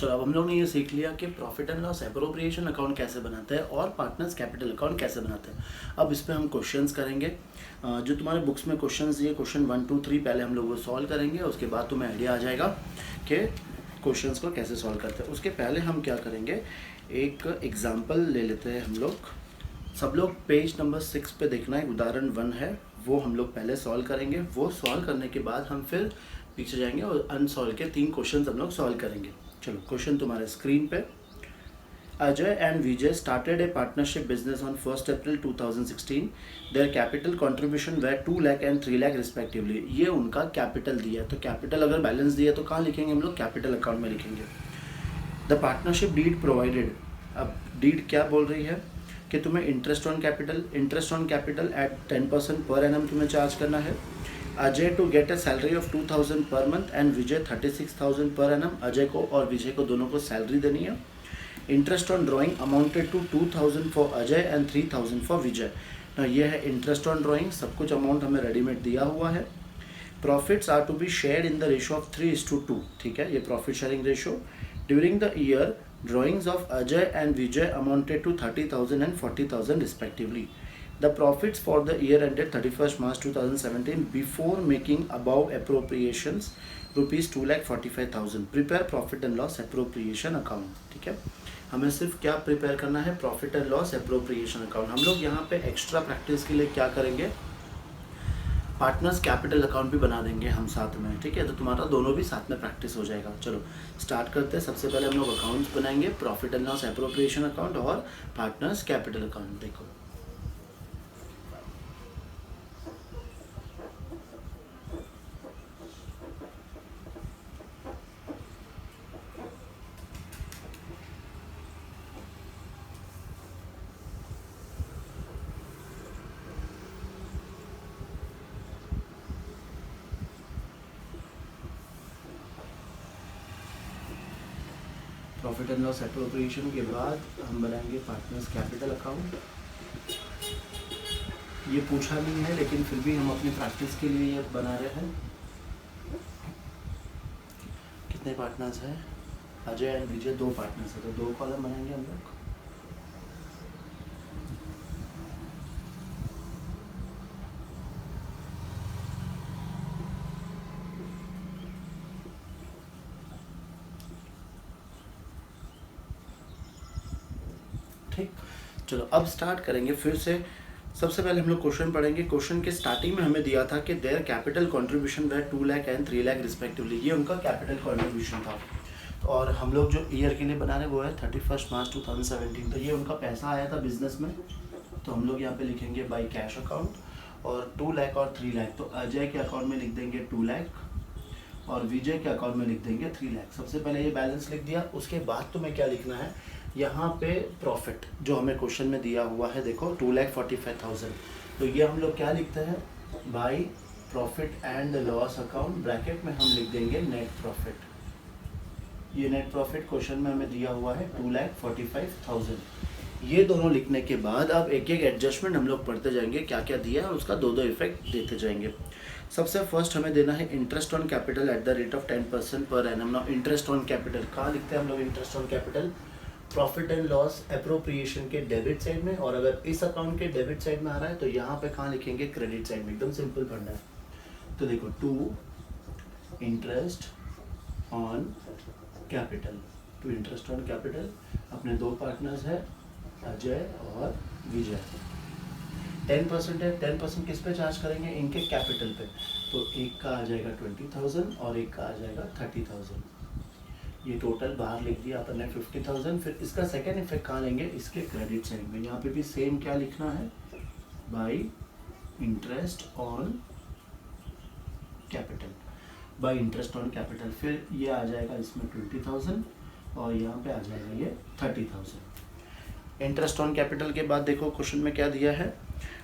चलो अब हम लोग ने ये सीख लिया कि profit and loss appropriation account कैसे बनाते हैं और पार्टनर्स कैपिटल अकाउंट कैसे बनाते हैं। अब इस पे हम क्वेश्चंस करेंगे। जो तुम्हारे बुक्स में क्वेश्चंस दिए, क्वेश्चन 1 2 3 पहले हम लोग वो सॉल्व करेंगे, उसके बाद तुम्हें आइडिया आ जाएगा कि क्वेश्चंस को कैसे सॉल्व करते हैं। उसके पहले हम क्या करेंगे, एक एग्जाम्पल ले लेते हैं हम लोग। सब लोग पेज नंबर 6 पे देखना है, उदाहरण 1 है, वो हम लोग पहले सॉल्व करेंगे। वो सॉल्व करने के बाद हम फिर पीछे जाएंगे और अनसॉल्व के 3 क्वेश्चन हम लोग सॉल्व करेंगे। चलो क्वेश्चन तुम्हारे स्क्रीन पे। Ajay and Vijay started A partnership business on 1 April 2016। Their capital contribution way 2 lakh and 3 lakh respectively. ये उनका कैपिटल दिया है, तो कैपिटल अगर बैलेंस दिया तो कहाँ लिखेंगे हम लोग, कैपिटल अकाउंट में लिखेंगे। The partnership deed provided. अब डीड क्या बोल रही है कि तुम्हें interest on capital eight 10% per annum तुम्हें चार्ज करना है। Ajay to get a salary of 2000 per month and Vijay 36,000 per annum. Ajay को और विजय को दोनों को सैलरी देनी है। Interest on drawing amounted to 2000 for Ajay and 3000 for Vijay. ना ये है इंटरेस्ट ऑन ड्राइंग, सब कुछ अमाउंट हमें रेडीमेड दिया हुआ है। Profits are to be shared in the ratio of 3:2। ठीक है, ये profit sharing ratio. During the year drawings of Ajay and Vijay amounted to 30,000 and 40,000 respectively. The profits for the year ended 31st March 2017 before making above appropriations rupees 2,45,000. Prepare profit and loss appropriation account. ठीक है, हमें सिर्फ क्या prepare करना है, profit and loss appropriation account. हम लोग यहाँ पे एक्स्ट्रा प्रैक्टिस के लिए क्या करेंगे, पार्टनर्स कैपिटल अकाउंट भी बना देंगे हम साथ में। ठीक है, तो तुम्हारा दोनों भी साथ में प्रैक्टिस हो जाएगा। चलो स्टार्ट करते हैं। सबसे पहले हम लोग अकाउंट्स बनाएंगे, profit and loss appropriation account और पार्टनर्स कैपिटल अकाउंट। देखो प्रॉफिट एंड लॉस एप्रोप्रिएशन के बाद हम बनाएंगे पार्टनर्स कैपिटल अकाउंट। ये पूछा नहीं है लेकिन फिर भी हम अपनी प्रैक्टिस के लिए ये बना रहे हैं। कितने पार्टनर्स हैं, अजय एंड विजय 2 पार्टनर्स हैं, तो 2 कॉलम बनाएंगे हम लोग। ठीक, चलो अब स्टार्ट करेंगे फिर से। सबसे पहले हम लोग क्वेश्चन पढ़ेंगे। क्वेश्चन के स्टार्टिंग में हमें दिया था कि their capital contribution way 2 lakh and 3 lakh respectively. ये उनका कैपिटल कंट्रीब्यूशन था। तो और हम लोग जो ईयर के लिए बना रहे वो है 31 मार्च 2017। तो ये उनका पैसा आया था बिजनेस में, तो हम लोग यहाँ पे लिखेंगे बाई कैश अकाउंट। और 2 लाख और 3 लाख, तो अजय के अकाउंट में लिख देंगे 2 लाख और विजय के अकाउंट में लिख देंगे 3 लाख। सबसे पहले ये बैलेंस लिख दिया। उसके बाद तुम्हें क्या लिखना है, यहाँ पे प्रॉफिट जो हमें क्वेश्चन में दिया हुआ है, देखो 2,45,000। तो ये हम लोग क्या लिखते हैं, by profit and loss account, bracket में हम लिख देंगे नेट प्रॉफिट। ये नेट प्रॉफिट क्वेश्चन में हमें दिया हुआ है 2,45,000। ये दोनों लिखने के बाद अब एक एक एडजस्टमेंट हम लोग पढ़ते जाएंगे, क्या क्या दिया है और उसका 2 इफेक्ट देते जाएंगे। सबसे फर्स्ट हमें देना है interest on capital at the rate of 10% per annum. Now interest on capital कहाँ लिखते हैं हम लोग, interest on capital profit and loss appropriation के डेबिट साइड में, और अगर इस अकाउंट के डेबिट साइड में आ रहा है तो यहाँ पे कहाँ लिखेंगे, क्रेडिट साइड में। एकदम सिंपल पढ़ना है। तो देखो 2 interest on capital, 2 interest on capital. अपने 2 पार्टनर्स है अजय और विजय। 10% है, 10% किस पे चार्ज करेंगे, इनके कैपिटल पे। तो एक का आ जाएगा 20,000 और एक का आ जाएगा 30,000। ये टोटल बाहर लिख दिया अपन ने 50,000। फिर इसका सेकेंड इफेक्ट कहाँ लेंगे, इसके क्रेडिट साइड में। यहाँ पे भी सेम क्या लिखना है, by interest on capital, by interest on capital. फिर ये आ जाएगा इसमें 20,000 और यहाँ पे आ जाएगा ये 30,000। इंटरेस्ट ऑन कैपिटल के बाद देखो क्वेश्चन में क्या दिया है,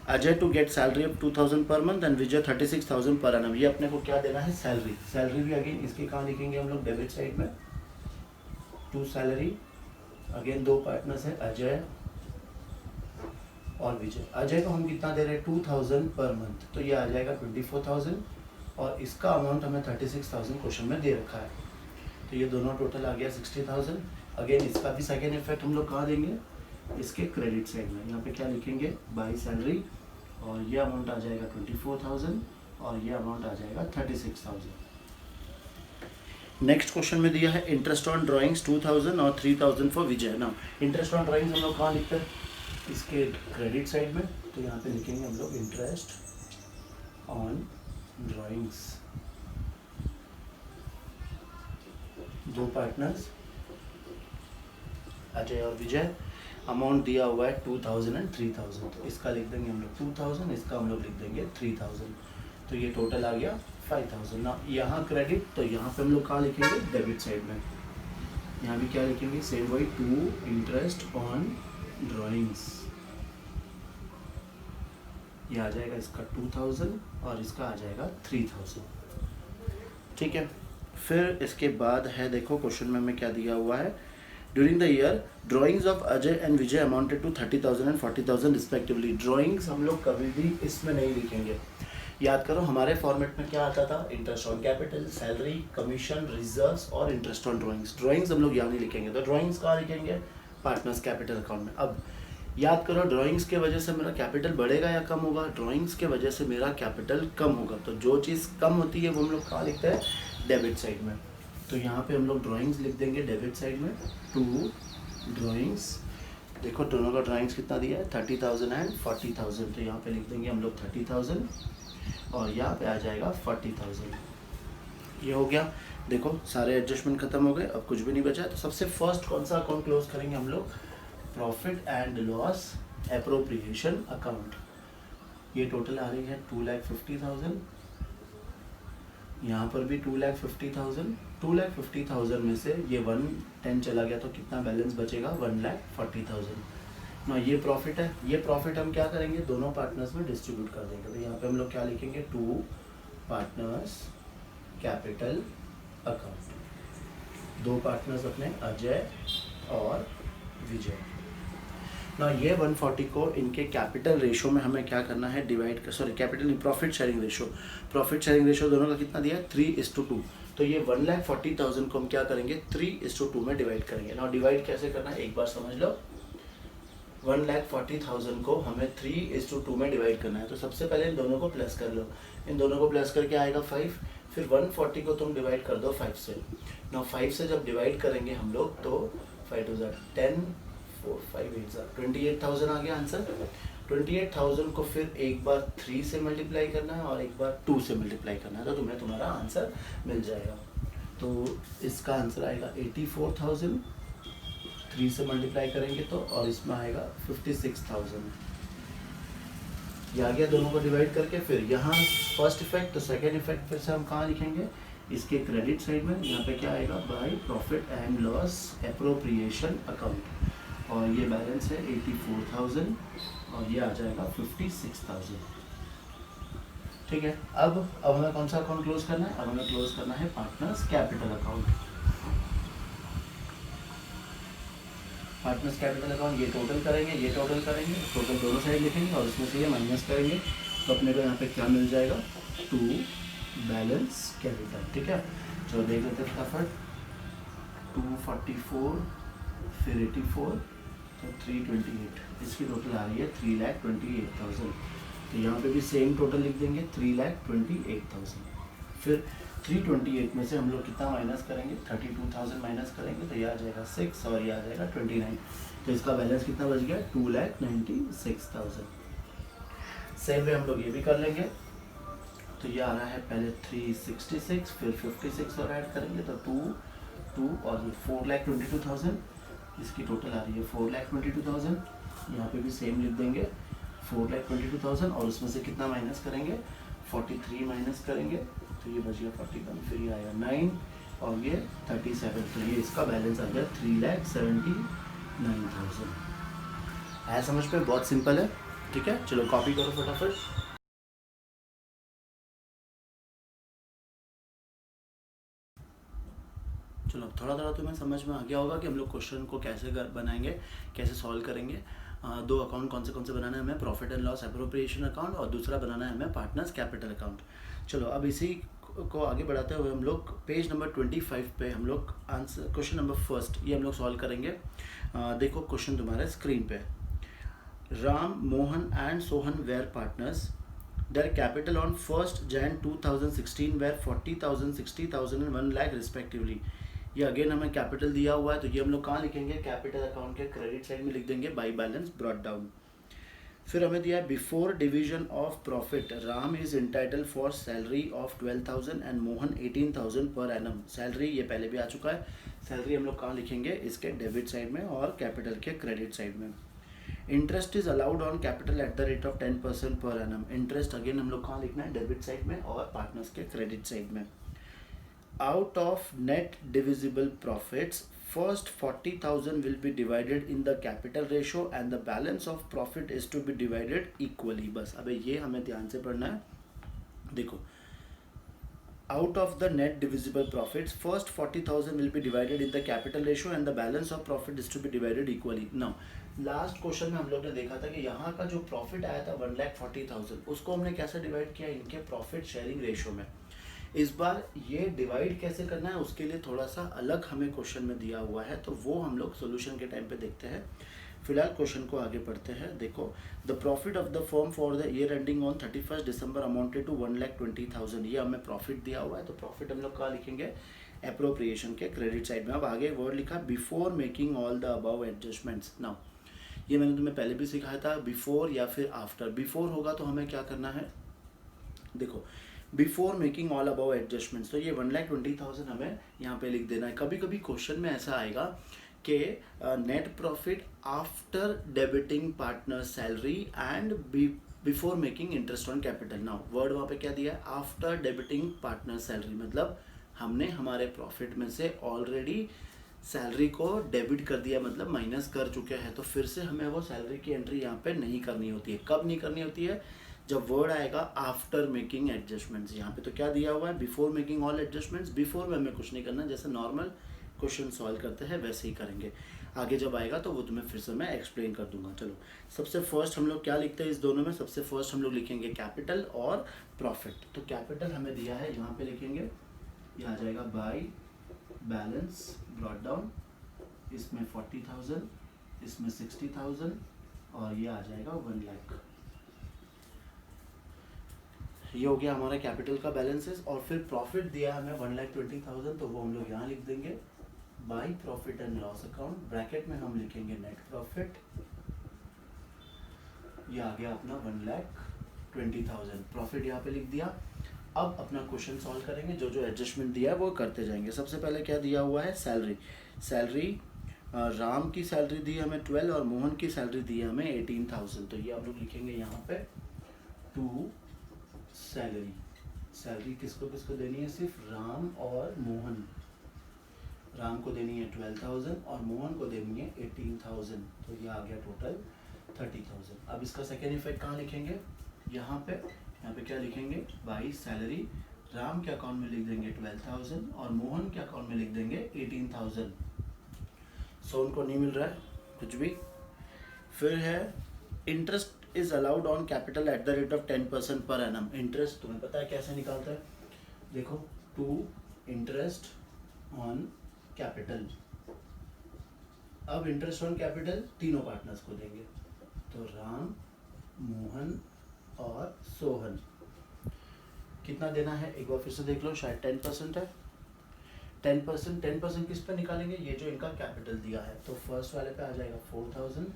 Ajay to get salary of 2,000 per month and Vijay 36,000 per annum. ये अपने को क्या देना है, सैलरी। सैलरी भी अगेन इसकी कहाँ लिखेंगे हम लोग, डेबिट साइड में। टू सैलरी, अगेन 2 पार्टनर्स है अजय और विजय। अजय को हम कितना दे रहे हैं, 2,000 पर मंथ, तो ये आ जाएगा 24,000 और इसका अमाउंट हमें 36,000 क्वेश्चन में दे रखा है। तो ये दोनों टोटल आ गया 60,000। अगेन इसका भी सेकेंड इफेक्ट हम लोग कहाँ देंगे, इसके क्रेडिट साइड में। यहाँ पे क्या लिखेंगे, बाई सैलरी, और ये अमाउंट आ जाएगा 24,000 और ये अमाउंट आ जाएगा 36,000। नेक्स्ट क्वेश्चन में दिया है इंटरेस्ट ऑन ड्राइंग्स 2,000 और 3,000 फॉर विजय। ना इंटरेस्ट ऑन ड्राइंग्स हम लोग कहाँ लिखते हैं, इसके क्रेडिट साइड में। तो यहाँ पे लिखेंगे हम लोग इंटरेस्ट ऑन ड्राइंग्स, दो पार्टनर्स अजय और विजय, अमाउंट दिया हुआ है 2,000 एंड 3,000। तो इसका लिख देंगे हम लोग 2,000, इसका हम लोग लिख देंगे 3,000। तो ये टोटल आ गया 5,000। ना यहाँ क्रेडिट, तो यहाँ पे हम लोग कहाँ लिखेंगे, डेबिट साइड में। यहाँ भी क्या लिखेंगे, सेम वही, टू इंटरेस्ट ऑन ड्राइंग्स, ये आ जाएगा इसका 2,000 और इसका आ जाएगा 3,000। ठीक है। फिर इसके बाद है, देखो क्वेश्चन में हमें क्या दिया हुआ है, during the year drawings of Ajay and Vijay amounted to 30,000 and 40,000 respectively. Drawings हम लोग कभी भी इसमें नहीं लिखेंगे। याद करो हमारे फॉर्मेट में क्या आता था, interest on capital, salary, commission, reserves और इंटरेस्ट ऑन ड्राइंग्स। ड्राइंग्स हम लोग यहाँ नहीं लिखेंगे। तो ड्राइंग्स कहाँ लिखेंगे, पार्टनर्स कैपिटल अकाउंट में। अब याद करो ड्राइंग्स के वजह से मेरा कैपिटल बढ़ेगा या कम होगा, ड्राइंग्स के वजह से मेरा कैपिटल कम होगा। तो जो चीज़ कम होती है वो हम लोग कहाँ लिखते हैं, डेबिट साइड में। तो यहाँ पे हम लोग ड्राइंग्स लिख देंगे डेबिट साइड में, टू ड्राइंग्स। देखो दोनों का ड्राइंग्स कितना दिया है, 30,000 एंड 40,000। तो यहाँ पे लिख देंगे हम लोग 30,000 और यहाँ पे आ जाएगा 40,000। ये हो गया। देखो सारे एडजस्टमेंट खत्म हो गए, अब कुछ भी नहीं बचा। तो सबसे फर्स्ट कौन सा अकाउंट क्लोज करेंगे हम लोग, profit and loss appropriation account. ये टोटल आ रही है 2,50,000, यहाँ पर भी 2,50,000। 2,50,000 में से ये 110 चला गया तो कितना बैलेंस बचेगा, 1,40,000। ना ये प्रॉफिट है, ये प्रॉफिट हम क्या करेंगे, दोनों पार्टनर्स में डिस्ट्रीब्यूट कर देंगे। तो यहाँ पे हम लोग क्या लिखेंगे, टू पार्टनर्स कैपिटल अकाउंट, दो पार्टनर्स अपने अजय और विजय। ना ये 140 को इनके कैपिटल रेशो में हमें क्या करना है, डिवाइड कर, sorry capital profit sharing ratio. Profit sharing ratio दोनों का कितना दिया है, 3:2। तो ये 1,40,000 को हम क्या करेंगे, 3:2 में डिवाइड करेंगे। ना डिवाइड कैसे करना है एक बार समझ लो। 1,40,000 को हमें 3:2 में डिवाइड करना है। तो सबसे पहले इन दोनों को प्लस कर लो, इन दोनों को प्लस करके आएगा 5। फिर 140 को तुम डिवाइड कर दो 5 से। ना 5 से जब डिवाइड करेंगे हम लोग तो 5 2 10 4 5 8 28,000 आ गया आंसर। 28,000 को फिर एक बार 3 से मल्टीप्लाई करना है और एक बार 2 से मल्टीप्लाई करना है, तो तुम्हें तुम्हारा आंसर मिल जाएगा। तो इसका आंसर आएगा 84,000, 3 से मल्टीप्लाई करेंगे तो, और इसमें आएगा 56,000। ये आ गया दोनों को डिवाइड करके। फिर यहाँ फर्स्ट इफेक्ट, तो सेकेंड इफेक्ट फिर से हम कहाँ लिखेंगे, इसके क्रेडिट साइड में। यहाँ पे क्या आएगा, by profit and loss appropriation account, और ये बैलेंस है 84,000 और ये आ जाएगा 56,000। ठीक है। अब हमें कौन सा अकाउंट क्लोज करना है, अब हमें क्लोज करना है partners capital account. Partners capital account, ये टोटल करेंगे, ये टोटल करेंगे, टोटल दोनों साइड लिखेंगे और उसमें से ये माइनस करेंगे। तो अपने को यहाँ पे क्या मिल जाएगा, टू बैलेंस कैपिटल। ठीक है, चलो देख लेते हैं फटाफट। 244 फिर 84 तो 328, इसकी टोटल आ रही है 3,28,000। तो यहाँ पे भी सेम टोटल लिख देंगे 3,28,000। फिर 328 में से हम लोग कितना माइनस करेंगे, 32,000 माइनस करेंगे, तो ये आ जाएगा 6 और ये आ जाएगा 29। तो इसका बैलेंस कितना बच गया, 2,96,000। सेम वे हम लोग ये भी कर लेंगे। तो ये आ रहा है पहले 366 फिर 56 और ऐड करेंगे तो 2 और ये 4,22,000। इसकी टोटल आ रही है 4,22,000। यहाँ पे भी सेम लिख देंगे 4,22,000 और उसमें से कितना माइनस करेंगे, 43 माइनस करेंगे तो ये बच गया 41, फिर ये आएगा 9 और ये 37। तो ये इसका बैलेंस आ गया 3,79,000। है समझ पे, बहुत सिंपल है। ठीक है, चलो कॉपी करो फटाफट। चलो थोड़ा थोड़ा तुम्हें समझ में आ गया होगा कि हम लोग क्वेश्चन को कैसे बनाएंगे, कैसे सॉल्व करेंगे। दो अकाउंट कौन से बनाना है हमें, profit and loss appropriation account, और दूसरा बनाना है हमें पार्टनर्स कैपिटल अकाउंट। चलो अब इसी को आगे बढ़ाते हुए हम लोग पेज नंबर 25 पे हम लोग आंसर क्वेश्चन नंबर फर्स्ट ये हम लोग सॉल्व करेंगे। देखो क्वेश्चन तुम्हारे स्क्रीन पे। Ram, Mohan and Sohan were partners. Their capital on 1st Jan 2016 were 40,000, 60,000 and 1 lakh respectively। ये अगेन हमें कैपिटल दिया हुआ है, तो ये हम लोग कहाँ लिखेंगे? कैपिटल अकाउंट के क्रेडिट साइड में लिख देंगे बाई बैलेंस ब्रॉट डाउन। फिर हमें दिया है before division of profit Ram is entitled for salary of 12,000 and Mohan 18,000 per annum. Salary ये पहले भी आ चुका है, सैलरी हम लोग कहाँ लिखेंगे? इसके डेबिट साइड में और कैपिटल के क्रेडिट साइड में। Interest is allowed on capital at the rate of 10% per annum. Interest again हम लोग कहाँ लिखना है? डेबिट साइड में और पार्टनर्स के क्रेडिट साइड में। Out of net divisible profits first 40,000 will be divided in the capital ratio and the balance of profit is to be divided equally. बस अबे ये हमें ध्यान से पढ़ना है। देखो, out of the net divisible profits first 40,000 will be divided in the capital ratio and the balance of profit is to be divided equally। now last question में हम लोग ने देखा था कि यहाँ का जो प्रॉफिट आया था 1,40,000 उसको हमने कैसे डिवाइड किया? इनके प्रॉफिट शेयरिंग रेशियो में। इस बार ये डिवाइड कैसे करना है उसके लिए थोड़ा सा अलग हमें क्वेश्चन में दिया हुआ है, तो वो हम लोग सोल्यूशन के टाइम पे देखते हैं। फिलहाल क्वेश्चन को आगे पढ़ते हैं। देखो, the profit of the firm for the year ending on 31 December amounted to 1,20,000। ये हमें प्रॉफिट दिया हुआ है, तो प्रॉफिट हम लोग कहाँ लिखेंगे? एप्रोप्रिएशन के क्रेडिट साइड में। अब आगे वर्ड लिखा before making all the above adjustments. Now ये मैंने तुम्हें पहले भी सिखाया था, बिफोर या फिर आफ्टर। बिफोर होगा तो हमें क्या करना है? देखो, before making all about adjustments, तो ये 1,20,000 हमें यहाँ पे लिख देना है। कभी कभी क्वेश्चन में ऐसा आएगा कि net profit after debiting partner salary and before making interest on capital. Now word वहाँ पे क्या दिया है? आफ्टर डेबिटिंग पार्टनर सैलरी, मतलब हमने हमारे प्रॉफिट में से ऑलरेडी सैलरी को डेबिट कर दिया, मतलब माइनस कर चुके हैं, तो फिर से हमें वो सैलरी की एंट्री यहाँ पे नहीं करनी होती है। कब नहीं करनी होती है? जब वर्ड आएगा आफ्टर मेकिंग एडजस्टमेंट्स। यहाँ पे तो क्या दिया हुआ है? Before making all adjustments. Before में हमें कुछ नहीं करना, जैसे नॉर्मल क्वेश्चन सॉल्व करते हैं वैसे ही करेंगे। आगे जब आएगा तो वो तुम्हें फिर से मैं एक्सप्लेन कर दूंगा। चलो, सबसे फर्स्ट हम लोग क्या लिखते हैं इस दोनों में? सबसे फर्स्ट हम लोग लिखेंगे कैपिटल और प्रॉफिट। तो कैपिटल हमें दिया है, यहाँ पे लिखेंगे, ये आ जाएगा बाई बैलेंस ब्रॉट डाउन। इसमें 40,000, इसमें 60,000 और ये आ जाएगा 1 लाख। ये हो गया हमारा कैपिटल का बैलेंसेस। और फिर प्रॉफिट दिया हमें 1,20,000, तो वो हम लोग यहाँ लिख देंगे by profit and loss account. Bracket में हम लिखेंगे नेट प्रॉफिट। ये आ गया अपना 1,20,000। प्रॉफिट यहाँ पे लिख दिया। अब अपना क्वेश्चन सॉल्व करेंगे, जो जो एडजस्टमेंट दिया है वो करते जाएंगे। सबसे पहले क्या दिया हुआ है? सैलरी राम की सैलरी दी हमें 12 और मोहन की सैलरी दी है हमें 18,000। तो ये हम लोग लिखेंगे यहाँ पे टू सैलरी किसको किसको देनी है? सिर्फ राम और मोहन। राम को देनी है 12,000 और मोहन को देनी है 18,000। तो ये आ गया टोटल 30,000। अब इसका सेकेंड इफेक्ट कहाँ लिखेंगे? यहाँ पे क्या लिखेंगे? बाई सैलरी राम के अकाउंट में लिख देंगे 12,000 और मोहन के अकाउंट में लिख देंगे 18,000। सोन को नहीं मिल रहा है कुछ भी। फिर है interest is allowed on capital at the rate of 10% per annum. Interest तुम्हें पता है कैसे निकालता है? देखो, टू इंटरेस्ट ऑन कैपिटल। अब इंटरेस्ट ऑन कैपिटल तीनों पार्टनर्स को देंगे, तो राम, मोहन और सोहन। कितना देना है एक बार फिर से देख लो, शायद 10% है। 10% किस पे निकालेंगे? ये जो इनका कैपिटल दिया है, तो फर्स्ट वाले पे आ जाएगा 4,000,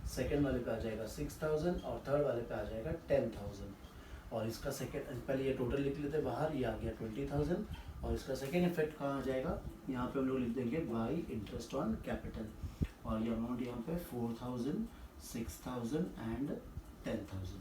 सेकेंड वाले पे आ जाएगा 6,000 और थर्ड वाले पे आ जाएगा 10,000। और इसका सेकेंड, pहले ये टोटल लिख लेते बाहर, ये आ गया 20,000 और इसका सेकेंड इफेक्ट कहाँ आ जाएगा? यहाँ पे हम लोग लिख देंगे बाई इंटरेस्ट ऑन कैपिटल और ये अमाउंट यहाँ पे 4,000, 6,000 एंड 10,000।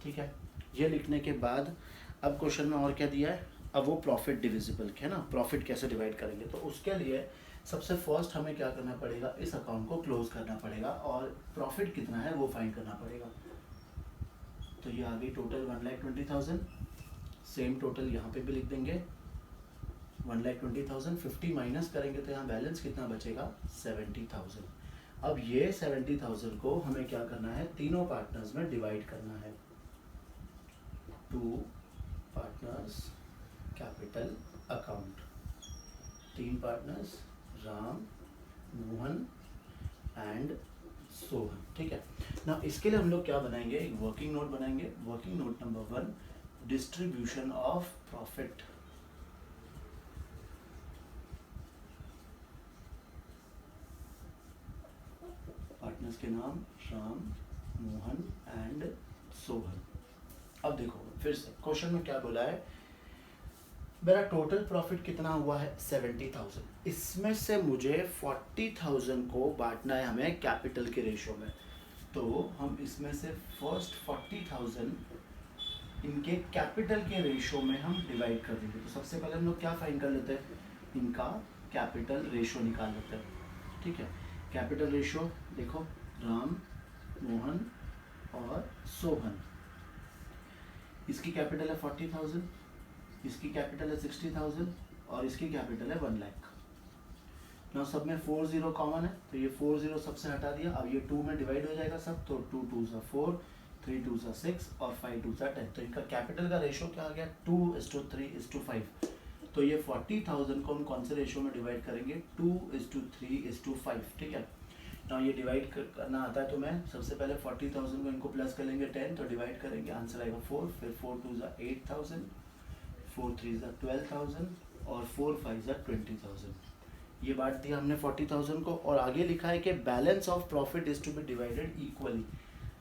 ठीक है, ये लिखने के बाद अब क्वेश्चन में और क्या दिया है? अब वो प्रॉफिट डिविजिबल है ना, प्रॉफिट कैसे डिवाइड करेंगे? तो उसके लिए सबसे फर्स्ट हमें क्या करना पड़ेगा? इस अकाउंट को क्लोज करना पड़ेगा और प्रॉफिट कितना है वो फाइंड करना पड़ेगा। तो ये आ गई टोटल 1,20,000। सेम टोटल यहाँ पे भी लिख देंगे 1,20,000। 50 माइनस करेंगे तो यहाँ बैलेंस कितना बचेगा? 70,000। अब ये 70,000 को हमें क्या करना है? तीनों पार्टनर्स में डिवाइड करना है। To partners capital account. 3 partners, Ram, Mohan and Sohan, ठीक है ना। इसके लिए हम लोग क्या बनाएंगे, एक वर्किंग नोट बनाएंगे। Working note number 1, distribution of profit. Partners के नाम राम, मोहन एंड सोहन। अब देखो फिर से क्वेश्चन में क्या बोला है, मेरा टोटल प्रॉफिट कितना हुआ है 70,000। इसमें से मुझे 40,000 को बांटना है हमें कैपिटल के रेशो में। तो हम इसमें से फर्स्ट 40,000 इनके कैपिटल के रेशो में हम डिवाइड कर देंगे। तो सबसे पहले हम लोग क्या फाइंड कर लेते हैं, इनका कैपिटल रेशो निकाल लेते हैं, ठीक है। कैपिटल रेशो देखो, राम, मोहन और सोहन। इसकी कैपिटल है 40,000, इसकी कैपिटल है 60,000 और इसकी कैपिटल है 1 लाख। ना सब में 40 कॉमन है, तो ये 40 सबसे हटा दिया। अब ये 2 में डिवाइड हो जाएगा सब, तो 2 2 4, 3 2 6 और 5 2 10। तो इनका कैपिटल का रेशो क्या आ गया, 2:3:5। तो ये 40,000 को हम कौन से रेशो में डिवाइड करेंगे, 2:3:5, ठीक है ना। ये डिवाइड करना आता है तो मैं सबसे पहले 40,000 को इनको प्लस कर लेंगे 10, तो डिवाइड करेंगे, आंसर आएगा 4। फिर 4 2 8,000, 4 3 12,000 और 4 5 20,000। ये बांट दिया हमने 40,000 को। और आगे लिखा है कि balance of profit is to be divided equally.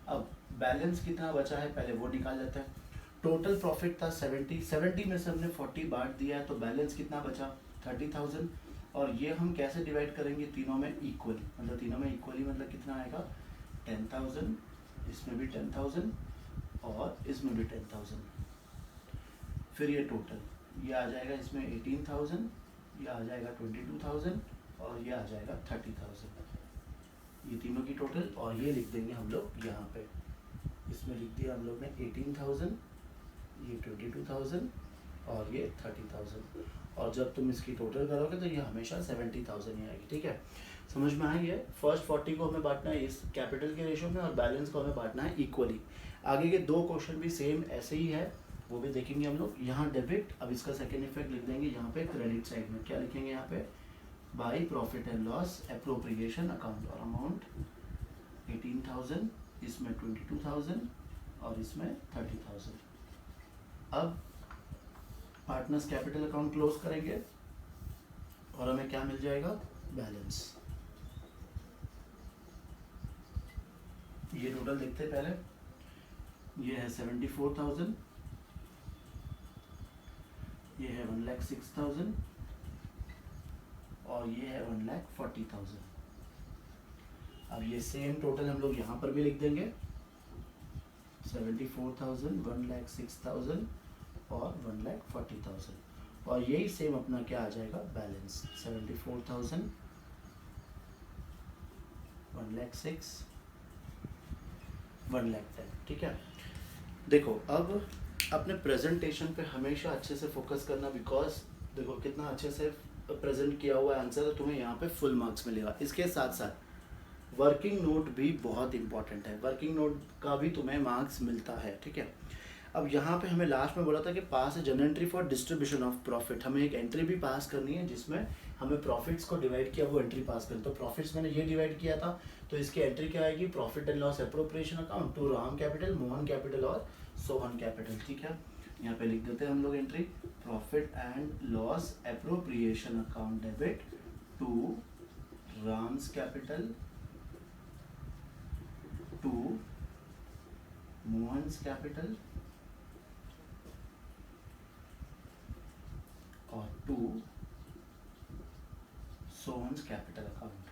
अब बैलेंस कितना बचा है पहले वो निकाल लेते हैं। टोटल प्रॉफिट था 70 में से हमने 40 बांट दिया है, तो बैलेंस कितना बचा 30,000। और ये हम कैसे डिवाइड करेंगे, तीनों में इक्वली। मतलब तीनों में इक्वली मतलब कितना आएगा 10,000, इसमें भी 10,000 और इसमें भी 10,000। फिर ये टोटल ये आ जाएगा, इसमें 18,000, ये आ जाएगा 22,000 और ये आ जाएगा 30,000। ये तीनों की टोटल। और ये लिख देंगे हम लोग यहाँ पे, इसमें लिख दिया हम लोग ने 18,000, ये 22,000 और ये 30,000। और जब तुम इसकी टोटल करोगे तो ये हमेशा 70,000 ही आएगी, ठीक है। समझ में आई है। फर्स्ट 40 को हमें बांटना है इस कैपिटल के रेशो में और बैलेंस को हमें बांटना है इक्वली। आगे के 2 क्वेश्चन भी सेम ऐसे ही है, वो भी देखेंगे हम लोग। यहाँ डेबिट, अब इसका सेकेंड इफेक्ट लिख देंगे यहाँ पे क्रेडिट साइड में। क्या लिखेंगे यहाँ पे, by profit and loss appropriation account, और अमाउंट 18,000, इसमें 22,000 और इसमें 30,000। अब पार्टनर्स कैपिटल अकाउंट क्लोज करेंगे और हमें क्या मिल जाएगा, बैलेंस। ये टोटल देखते हैं पहले। ये है 74,000, ये है 1,06,000 और ये है 1,40,000। अब ये सेम टोटल हम लोग यहाँ पर भी लिख देंगे, 74,000, 1,06,000 और 1,40,000। और यही सेम अपना क्या आ जाएगा, बैलेंस 74,000, 1,06,000, 1,10,000, ठीक है। देखो अब अपने प्रेजेंटेशन पे हमेशा अच्छे से फोकस करना, बिकॉज देखो कितना अच्छे से प्रेजेंट किया हुआ है आंसर, तो तुम्हें यहाँ पे फुल मार्क्स मिलेगा। इसके साथ साथ वर्किंग नोट भी बहुत इंपॉर्टेंट है, वर्किंग नोट का भी तुम्हें मार्क्स मिलता है, ठीक है। अब यहाँ पे हमें लास्ट में बोला था कि pass a journal entry for distribution of profit. हमें एक एंट्री भी पास करनी है जिसमें हमें प्रॉफिट्स को डिवाइड किया, वो एंट्री पास करें। तो प्रॉफिट्स मैंने ये डिवाइड किया था, तो इसकी एंट्री क्या आएगी, profit and loss appropriation account to Ram capital, Mohan capital और सोहन कैपिटल, ठीक है। यहाँ पे लिख देते हैं हम लोग entry, profit and loss appropriation account debit to Ram's capital, to Mohan's capital और to Sohan's capital account.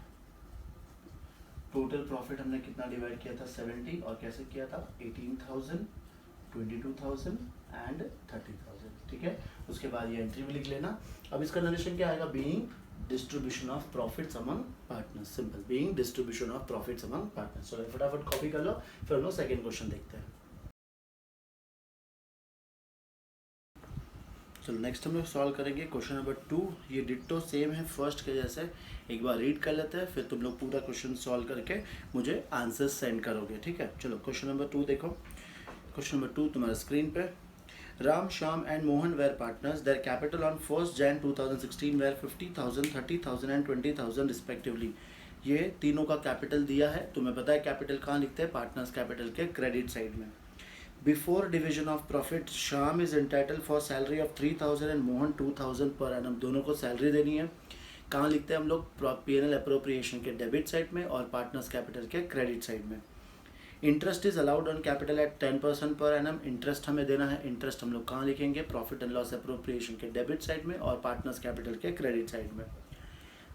Total profit हमने कितना डिवाइड किया था 70, और कैसे किया था 18,000, 22,000 एंड 30,000, ठीक है। उसके बाद ये एंट्री भी लिख लेना। अब इसका नरेशन क्या आएगा, being distribution of profits among partners, simple, being distribution of profits among partners. चलो फटाफट कॉपी कर लो, फिर हम लोग सेकेंड क्वेश्चन देखते हैं। चलो नेक्स्ट हम लोग सॉल्व करेंगे क्वेश्चन नंबर 2। ये डिट्टो सेम है फर्स्ट के जैसे, एक बार रीड कर लेते हैं, फिर तुम लोग पूरा क्वेश्चन सॉल्व करके मुझे आंसर सेंड करोगे, ठीक है। चलो क्वेश्चन नंबर 2 देखो। क्वेश्चन नंबर 2 तुम्हारे स्क्रीन पे। Ram, Shyam and Mohan were partners. Their capital on 1st Jan 2016 were 50,000, 30,000 and 20,000 respectively. ये तीनों का कैपिटल दिया है. तुम्हें पता है कैपिटल कहाँ लिखते हैं? पार्टनर्स कैपिटल के क्रेडिट साइड में. Before division of profit Shyam is entitled for salary of 3,000 and Mohan 2,000 per annum. दोनों को सैलरी देनी है. कहाँ लिखते हैं हम लोग? P&L अप्रोप्रिएशन के डेबिट साइड में और पार्टनर्स कैपिटल के क्रेडिट साइड में. Interest is allowed on capital eight 10% per annum. Interest हमें देना है. इंटरेस्ट हम लोग कहाँ लिखेंगे? प्रॉफिट एंड लॉस अप्रोप्रिएशन के डेबिट साइड में और पार्टनर्स कैपिटल के क्रेडिट साइड में.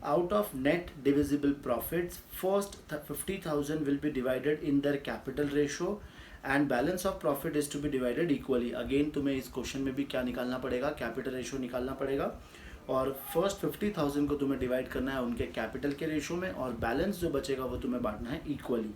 Out of net divisible profits, first 50,000 will be divided in their capital ratio and balance of profit is to be divided equally. Again तुम्हें इस question में भी क्या निकालना पड़ेगा? कैपिटल रेशो निकालना पड़ेगा और फर्स्ट 50,000 को तुम्हें डिवाइड करना है उनके कैपिटल के रेशो में और बैलेंस जो बचेगा वो तुम्हें बांटना है equally.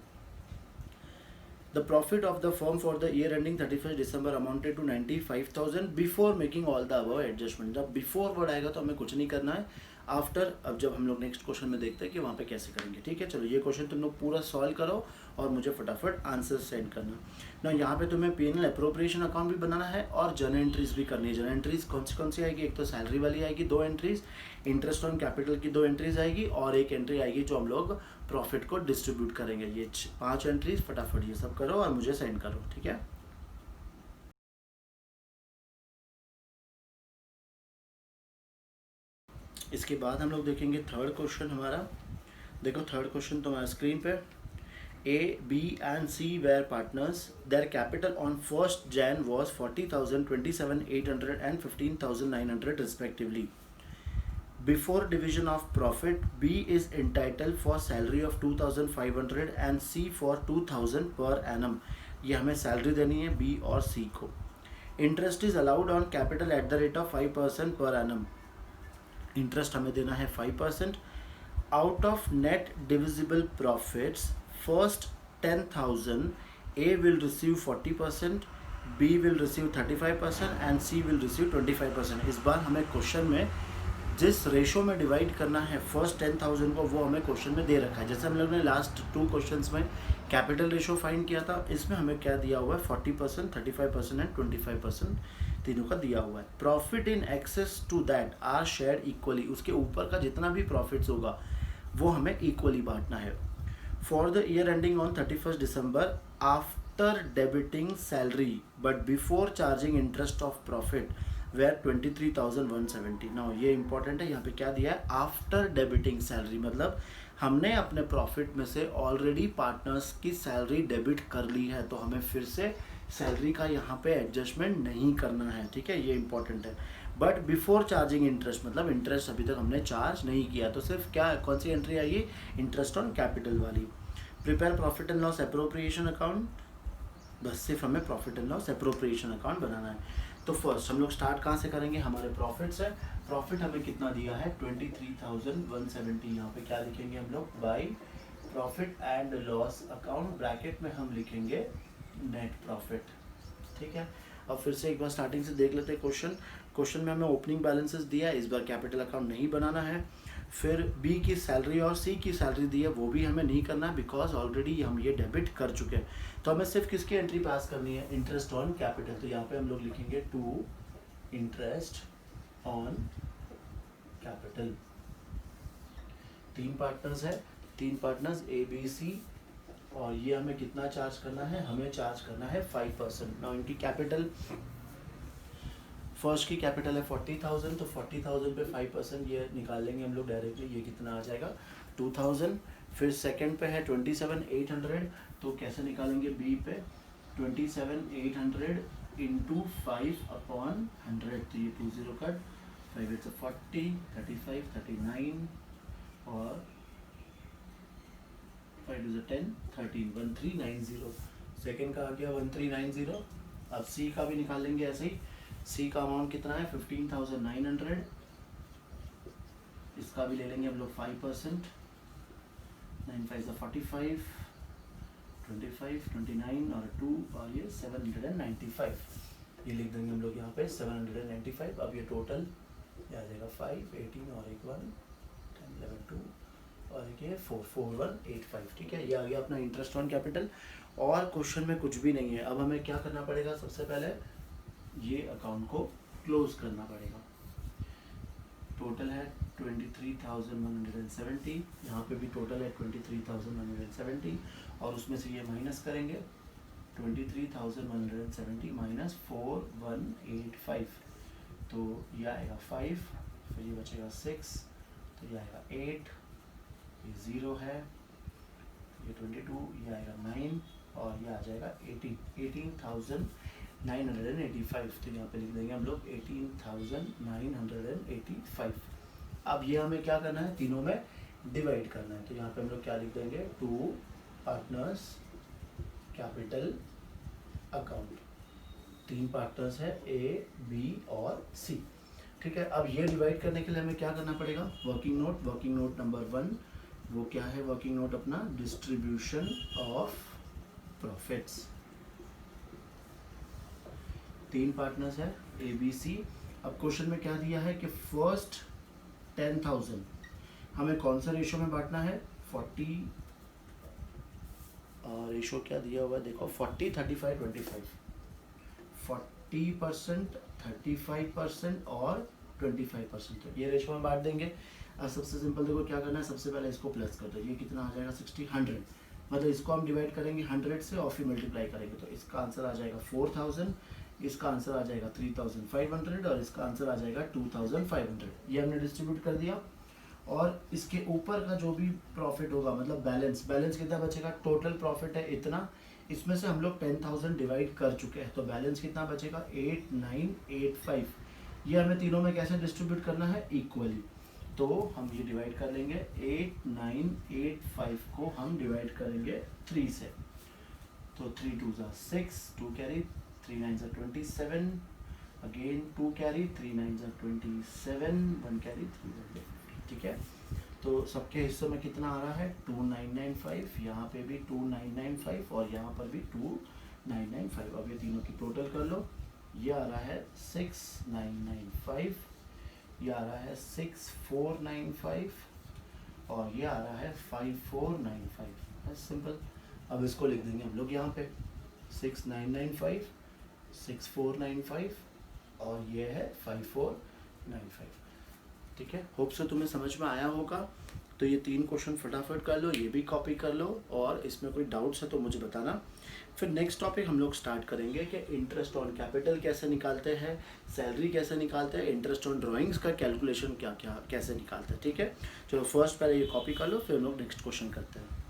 The profit of the firm for the year ending 31st December amounted to 95,000 before making all the above adjustment. जब before वर्ड आएगा तो हमें कुछ नहीं करना है. आफ्टर अब जब हम लोग नेक्स्ट क्वेश्चन में देखते हैं कि वहाँ पे कैसे करेंगे. ठीक है, चलो ये क्वेश्चन तुम लोग पूरा सॉल्व करो और मुझे फटाफट आंसर सेंड करना ना. यहाँ पे तुम्हें P&L अप्रोप्रिएशन अकाउंट भी बनाना है और जर्नल एंट्रीज भी करनी है. जर्नल एंट्रीज कौन सी आएगी? एक तो सैलरी वाली आएगी 2 एंट्रीज, इंटरेस्ट ऑन कैपिटल की 2 एंट्रीज आएगी और एक एंट्री आएगी जो हम लोग प्रॉफिट को डिस्ट्रीब्यूट करेंगे. ये 5 एंट्रीज फटाफट ये सब करो और मुझे सेंड करो. ठीक है, इसके बाद हम लोग देखेंगे थर्ड क्वेश्चन हमारा. देखो थर्ड क्वेश्चन तुम्हारा स्क्रीन पे. A, B and C were partners. Their capital on 1st Jan was 40,000, 27,800 and 15,900 respectively. Before division of profit, B is entitled for salary of 2,500 and C for 2,000 per annum. ये हमें salary देनी है B और C को. Interest is allowed on capital at the rate of 5% per annum. Interest हमें देना है 5%. Out of net divisible profits first 10,000 A will receive 40%, B will receive 35% and C will receive 25%. इस बार हमें question में जिस ratio में divide करना है फर्स्ट 10,000 को वो हमें क्वेश्चन में दे रखा है. जैसे हम लोग ने लास्ट 2 क्वेश्चंस में कैपिटल रेशो फाइंड किया था, इसमें हमें क्या दिया हुआ है? 40%, 35% एंड 25% तीनों का दिया हुआ है. Profit in excess to that are share equally. उसके ऊपर का जितना भी प्रॉफिट्स होगा वो हमें इक्वली बांटना है. For the year ending on 31st December after debiting salary but before charging interest of profit were 23,170. Now ये इंपॉर्टेंट है. यहाँ पे क्या दिया है? आफ्टर डेबिटिंग सैलरी, मतलब हमने अपने प्रॉफिट में से ऑलरेडी पार्टनर्स की सैलरी डेबिट कर ली है तो हमें फिर से सैलरी का यहाँ पे एडजस्टमेंट नहीं करना है. ठीक है, ये इंपॉर्टेंट है. बट बिफोर चार्जिंग इंटरेस्ट, मतलब इंटरेस्ट अभी तक हमने चार्ज नहीं किया तो सिर्फ क्या कौन सी एंट्री आएगी? इंटरेस्ट ऑन कैपिटल वाली. Prepare profit and loss appropriation account. बस सिर्फ हमें profit and loss appropriation account बनाना है. तो फर्स्ट हम लोग स्टार्ट कहाँ से करेंगे? हमारे प्रॉफिट्स है. प्रॉफिट हमें कितना दिया है? 23,170. यहाँ पे क्या लिखेंगे हम लोग? By profit and loss account bracket में हम लिखेंगे नेट प्रॉफिट. ठीक है, अब फिर से एक बार स्टार्टिंग से देख लेते हैं क्वेश्चन में हमें ओपनिंग बैलेंसेस दिया है. इस बार कैपिटल अकाउंट नहीं बनाना है. फिर बी की सैलरी और सी की सैलरी दी है वो भी हमें नहीं करना है बिकॉज ऑलरेडी हम ये डेबिट कर चुके हैं. तो हमें सिर्फ किसकी एंट्री पास करनी है? Interest on capital. तो यहाँ पे हम लोग लिखेंगे to interest on capital. 3 partners है, 3 पार्टनर्स ABC और ये हमें कितना चार्ज करना है? हमें चार्ज करना है 5%. नाउ इनकी कैपिटल, फर्स्ट की कैपिटल है 40,000 तो 40,000 पे 5% ये निकाल लेंगे हम लोग डायरेक्टली. ये कितना आ जाएगा? 2,000. फिर सेकंड पे है 27,800 तो कैसे निकालेंगे? बी पे 27,800 इंटू 5/100. तो ये 20 कट 5 8 40 35 39 और 5 2 10 13 1390. सेकेंड का आ गया 1390. अब सी का भी निकाल लेंगे ऐसे ही. सी का अमाउंट कितना है? 15,900. इसका भी ले लेंगे हम लोग 5%. 9 5 45 25 29 और 2 और ये 795. ये लिख देंगे हम लोग यहाँ पे 795. अब ये टोटल ये आ जाएगा 5 18 और एक 1 10 11 2 और ये 4185. ठीक है, ये आ गया अपना इंटरेस्ट ऑन कैपिटल. और क्वेश्चन में कुछ भी नहीं है. अब हमें क्या करना पड़ेगा? सबसे पहले ये अकाउंट को क्लोज करना पड़ेगा। टोटल है 23,170, यहाँ पे भी टोटल है 23,170 और उसमें से ये माइनस करेंगे 23,170 माइनस 4185, तो ये आएगा 5, फिर ये बचेगा 6, तो ये आएगा 8, ये 0 है, ये 22, ये आएगा 9 और ये आ जाएगा 18,985, तो यहाँ पे लिख देंगे हम लोग 18,985। अब ये हमें क्या करना है, तीनों में डिवाइड करना है, तो यहाँ पे हम लोग क्या लिख देंगे, 2 पार्टनर्स कैपिटल अकाउंट, 3 पार्टनर्स है ए, बी और सी। ठीक है, अब ये डिवाइड करने के लिए हमें क्या करना पड़ेगा, वर्किंग नोट नंबर 1, वो क्या है वर्किंग नोट अपना, डिस्ट्रीब्यूशन ऑफ प्रॉफिट्स। 3 पार्टनर्स है ए, बी, सी। अब क्वेश्चन में क्या दिया है कि फर्स्ट 10,000 हमें कौन सा रेशो में बांटना है, 40, रेशो क्या दिया हुआ है देखो, 40, 35, 25, 40%, 35% और 25%, तो ये रेशो में बांट देंगे। अब सबसे सिंपल देखो क्या करना है, सबसे पहले इसको प्लस कर दो, ये कितना आ जाएगा 60, 100, मतलब इसको हम डिवाइड करेंगे 100 से और फिर मल्टीप्लाई करेंगे, तो इसका आंसर आ जाएगा 4000, इसका आंसर आ जाएगा 3500 और इसका आंसर आ जाएगा 2500। ये हमने डिस्ट्रीब्यूट कर दिया और इसके ऊपर का जो भी प्रॉफिट होगा, मतलब बैलेंस कितना बचेगा, टोटल प्रॉफिट है इतना, इसमें से हम लोग 10,000 डिवाइड कर चुके हैं, तो बैलेंस कितना बचेगा 8985। ये हमें तीनों में कैसे डिस्ट्रीब्यूट करना है, इक्वली, तो हम ये डिवाइड कर लेंगे 8985 को हम डिवाइड करेंगे 3 से, तो 3 2 6, 2 कैरी, 3 9 27, अगेन 2 कैरी, 3 9 27, 1 कैरी, 3 50। ठीक है, तो सबके हिस्सों में कितना आ रहा है 2995, यहाँ पे भी 2995 और यहाँ पर भी 2995। अब ये तीनों की टोटल कर लो, ये आ रहा है 6995, ये आ रहा है 6495 और ये आ रहा है 5495। सिंपल, अब इसको लिख देंगे हम लोग यहाँ पे 6995, 6495 और ये है 5495। ठीक है, होप से तुम्हें समझ में आया होगा। तो ये 3 क्वेश्चन फटाफट कर लो, ये भी कॉपी कर लो और इसमें कोई डाउट्स है तो मुझे बताना। फिर नेक्स्ट टॉपिक हम लोग स्टार्ट करेंगे कि इंटरेस्ट ऑन कैपिटल कैसे निकालते हैं, सैलरी कैसे निकालते हैं, इंटरेस्ट ऑन ड्राइंग्स का कैलकुलेशन क्या क्या कैसे निकालते हैं। ठीक है, चलो फर्स्ट पहले ये कॉपी कर लो, फिर हम लोग नेक्स्ट क्वेश्चन करते हैं।